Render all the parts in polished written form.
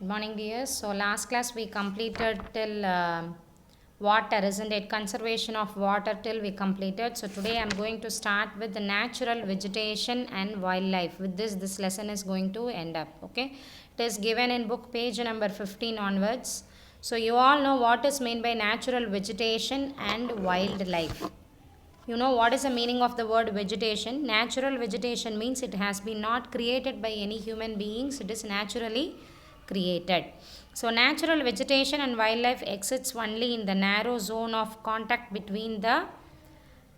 Good morning, dears. So, last class we completed till water, isn't it? Conservation of water till we completed. So, today I'm going to start with the natural vegetation and wildlife. With this lesson is going to end up. Okay, it is given in book page number 15 onwards. So, you all know what is meant by natural vegetation and wildlife. You know what is the meaning of the word vegetation? Natural vegetation means it has been not created by any human beings, it is naturally created. So, natural vegetation and wildlife exists only in the narrow zone of contact between the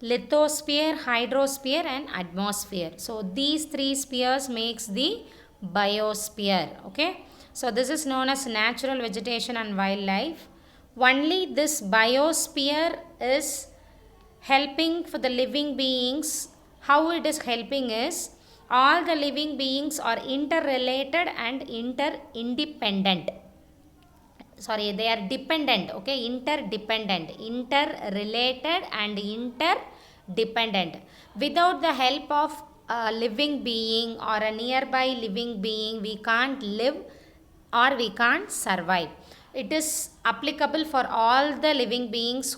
lithosphere, hydrosphere, and atmosphere. So, these three spheres makes the biosphere. Okay. So, this is known as natural vegetation and wildlife. Only this biosphere is helping for the living beings. How it is helping is all the living beings are interrelated and interdependent. Sorry, they are dependent. Okay, interdependent, interrelated and interdependent. Without the help of a living being or a nearby living being, we can't live or we can't survive. It is applicable for all the living beings,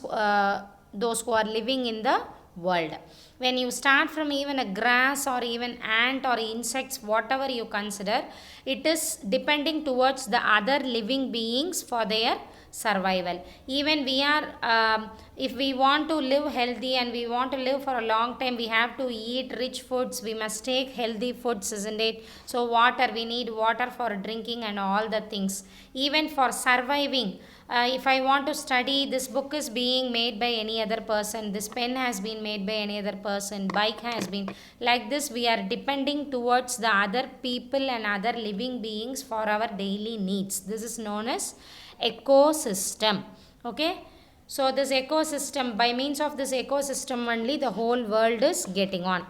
those who are living in the world. When you start from even a grass or even ant or insects, whatever you consider, it is depending towards the other living beings for their survival. Even we are, if we want to live healthy and we want to live for a long time, we have to eat rich foods, we must take healthy foods, isn't it? So water, we need water for drinking and all the things. Even for surviving, if I want to study, this book is being made by any other person, this pen has been made by any other person, bike has been, like this we are depending towards the other people and other living beings for our daily needs. This is known as ecosystem. Okay, so this ecosystem, by means of this ecosystem only the whole world is getting on.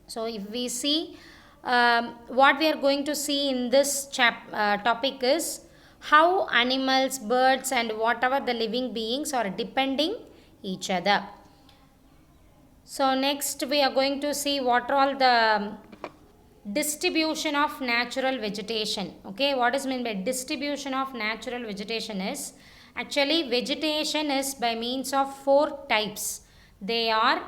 So if we see, what we are going to see in this topic is how animals, birds and whatever the living beings are depending each other. So next we are going to see what are all the distribution of natural vegetation. Okay, what is meant by distribution of natural vegetation is, actually vegetation is by means of four types. They are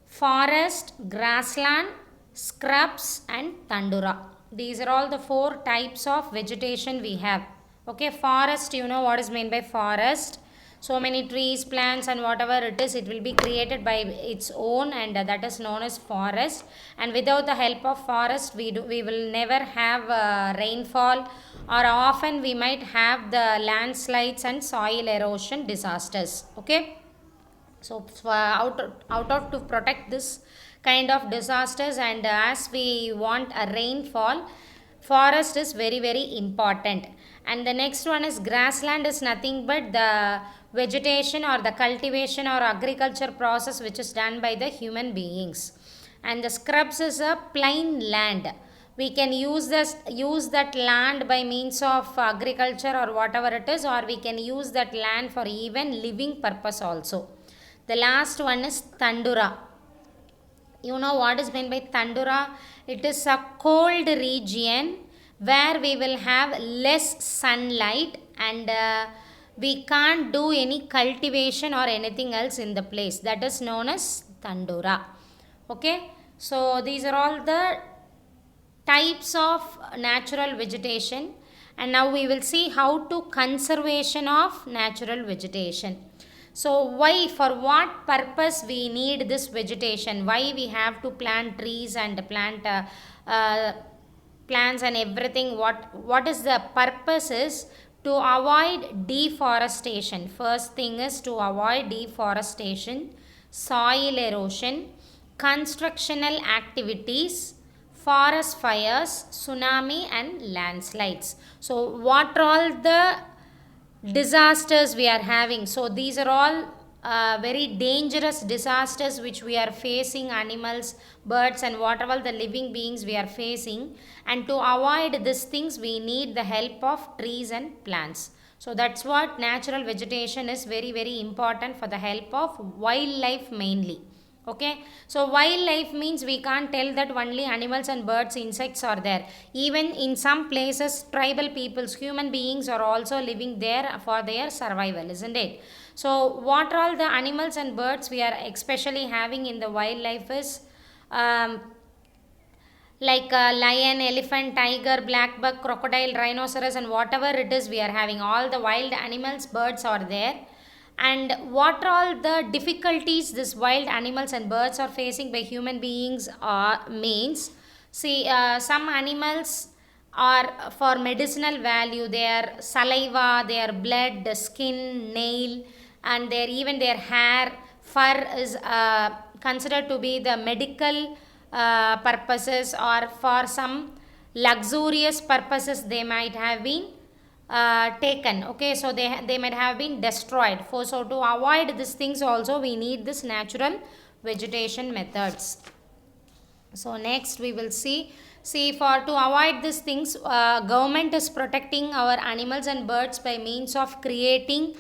forest, grassland, scrubs and tundra. These are all the four types of vegetation we have. Okay, forest, you know what is meant by forest. So many trees, plants and whatever it is, it will be created by its own, and that is known as forest. And without the help of forest, we will never have rainfall, or often we might have the landslides and soil erosion disasters. Okay, so out of to protect this kind of disasters, and as we want a rainfall, forest is very important. And the next one is grassland, is nothing but the vegetation or the cultivation or agriculture process which is done by the human beings. And the scrubs is a plain land. We can use that land by means of agriculture or whatever it is, or we can use that land for even living purpose also. The last one is tundra. You know what is meant by tundra? It is a cold region where we will have less sunlight, and we can't do any cultivation or anything else in the place. That is known as tundra. Okay, so these are all the types of natural vegetation, and now we will see how to conservation of natural vegetation. So why, for what purpose we need this vegetation, why we have to plant trees and plant plants and everything, what is the purpose is to avoid deforestation. First thing is to avoid deforestation, soil erosion, constructional activities, forest fires, tsunami and landslides. So what are all the disasters we are having? So these are all very dangerous disasters which we are facing, animals, birds and whatever the living beings we are facing. And to avoid these things, we need the help of trees and plants. So that's what natural vegetation is very important for the help of wildlife mainly. Okay, so wildlife means we can't tell that only animals and birds, insects are there. Even in some places, tribal peoples, human beings are also living there for their survival, isn't it? So, what are all the animals and birds we are especially having in the wildlife is um, like lion, elephant, tiger, black buck, crocodile, rhinoceros, and whatever it is we are having. All the wild animals, birds are there. And what are all the difficulties this wild animals and birds are facing by human beings are means, see, some animals are for medicinal value, their saliva, their blood, the skin, nail, and their even their hair, fur is considered to be the medical purposes, or for some luxurious purposes they might have been taken. Okay, so they might have been destroyed. So to avoid these things also we need this natural vegetation methods. So next we will see for to avoid these things, government is protecting our animals and birds by means of creating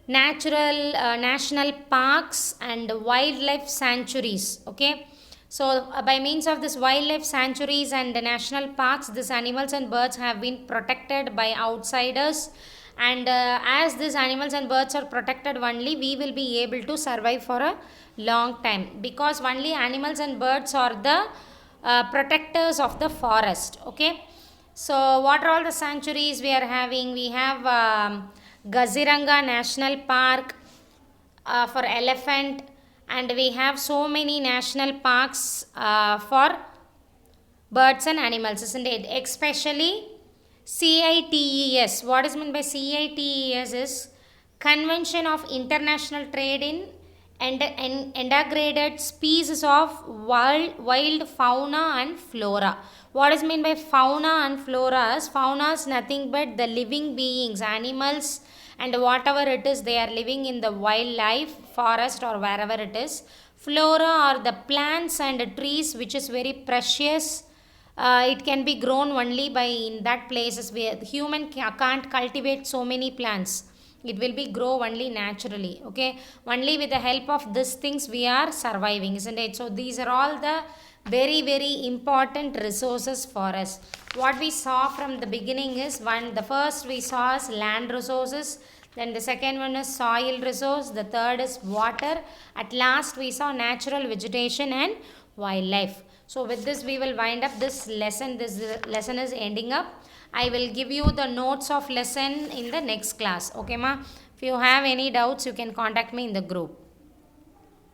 natural national parks and wildlife sanctuaries. Okay, so by means of this wildlife sanctuaries and the national parks, these animals and birds have been protected by outsiders, and as these animals and birds are protected only, we will be able to survive for a long time, because only animals and birds are the protectors of the forest. Okay, so what are all the sanctuaries we are having? We have Gaziranga National Park for elephant, and we have so many national parks for birds and animals, isn't it? Especially CITES. What is meant by CITES is Convention of International Trade in Endangered Species of Wild Fauna and Flora. What is meant by fauna and flora is, fauna is nothing but the living beings, animals, and whatever it is they are living in the wildlife, forest, or wherever it is. Flora are the plants and trees which is very precious. It can be grown only by in that places where the human can't cultivate so many plants. It will be grow only naturally. Okay, only with the help of these things we are surviving, isn't it? So these are all the very important resources for us. What we saw from the beginning is, the first we saw is land resources, then the second one is soil resource, the third is water, at last we saw natural vegetation and wildlife. So with this we will wind up this lesson. This lesson is ending up. I will give you the notes of lesson in the next class. Okay ma, if you have any doubts you can contact me in the group.